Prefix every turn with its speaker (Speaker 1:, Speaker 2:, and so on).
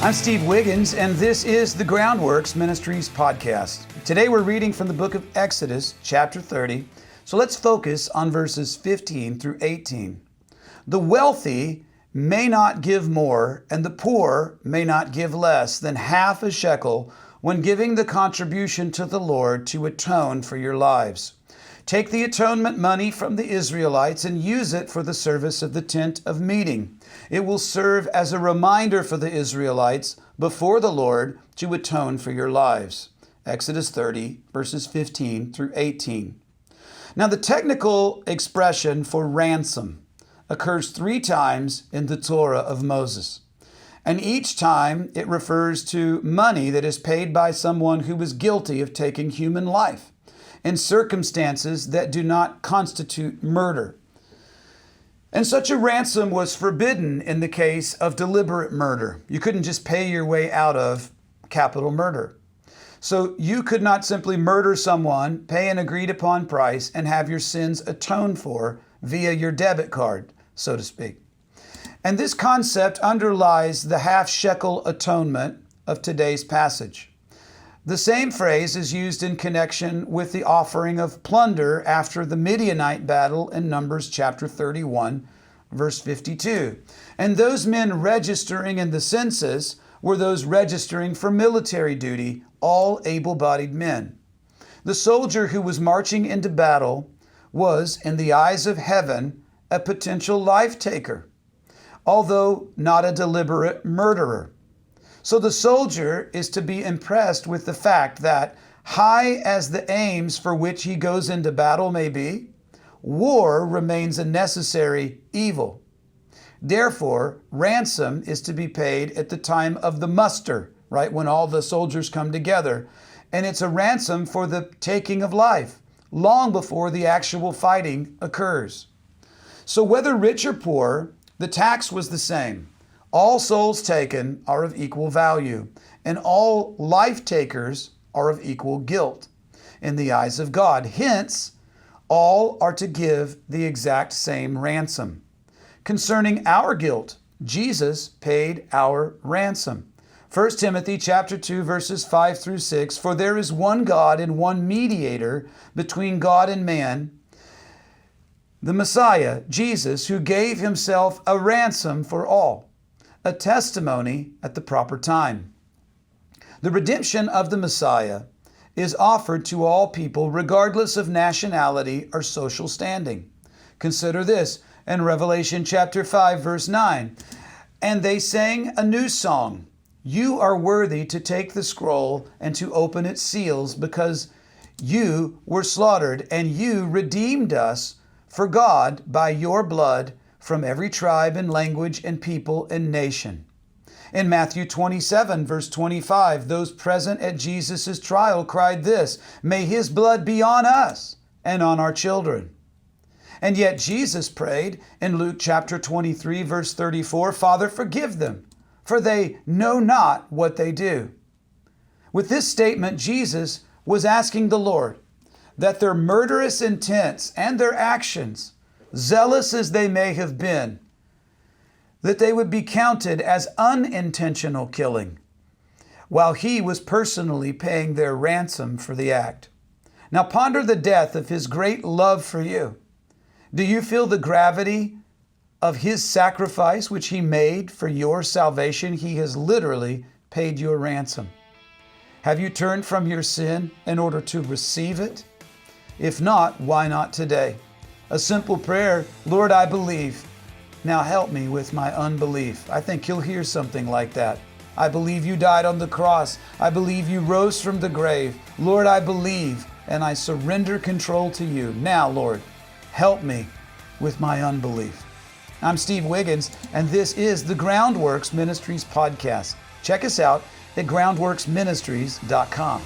Speaker 1: I'm Steve Wiggins, and this is the Groundworks Ministries podcast. Today we're reading from the book of Exodus, chapter 30. So let's focus on verses 15 through 18. The wealthy may not give more, and the poor may not give less than half a shekel when giving the contribution to the Lord to atone for your lives. Take the atonement money from the Israelites and use it for the service of the tent of meeting. It will serve as a reminder for the Israelites before the Lord to atone for your lives. Exodus 30, verses 15 through 18. Now, the technical expression for ransom occurs 3 times in the Torah of Moses. And each time it refers to money that is paid by someone who was guilty of taking human life in circumstances that do not constitute murder. And such a ransom was forbidden in the case of deliberate murder. You couldn't just pay your way out of capital murder. So you could not simply murder someone, pay an agreed upon price, and have your sins atoned for via your debit card, so to speak. And this concept underlies the half shekel atonement of today's passage. The same phrase is used in connection with the offering of plunder after the Midianite battle in Numbers chapter 31, verse 52. And those men registering in the census were those registering for military duty, all able-bodied men. The soldier who was marching into battle was, in the eyes of heaven, a potential life taker, although not a deliberate murderer. So the soldier is to be impressed with the fact that, high as the aims for which he goes into battle may be, war remains a necessary evil. Therefore, ransom is to be paid at the time of the muster, right, when all the soldiers come together. And it's a ransom for the taking of life, long before the actual fighting occurs. So whether rich or poor, the tax was the same. All souls taken are of equal value, and all life takers are of equal guilt in the eyes of God. Hence, all are to give the exact same ransom. Concerning our guilt, Jesus paid our ransom. 1 Timothy chapter 2, verses 5 through 6, for there is one God and one mediator between God and man, the Messiah, Jesus, who gave himself a ransom for all, a testimony at the proper time. The redemption of the Messiah is offered to all people regardless of nationality or social standing. Consider this in Revelation chapter 5, verse 9. And they sang a new song. You are worthy to take the scroll and to open its seals, because you were slaughtered and you redeemed us for God by your blood from every tribe and language and people and nation. In Matthew 27, verse 25, those present at Jesus' trial cried this, may his blood be on us and on our children. And yet Jesus prayed in Luke chapter 23, verse 34, Father, forgive them, for they know not what they do. With this statement, Jesus was asking the Lord that their murderous intents and their actions, zealous as they may have been, that they would be counted as unintentional killing, while he was personally paying their ransom for the act. Now ponder the depth of his great love for you. Do you feel the gravity of his sacrifice which he made for your salvation? He has literally paid your ransom. Have you turned from your sin in order to receive it? If not, why not today? A simple prayer, Lord, I believe. Now help me with my unbelief. I think you'll hear something like that. I believe you died on the cross. I believe you rose from the grave. Lord, I believe, and I surrender control to you. Now, Lord, help me with my unbelief. I'm Steve Wiggins, and this is the Groundworks Ministries podcast. Check us out at groundworksministries.com.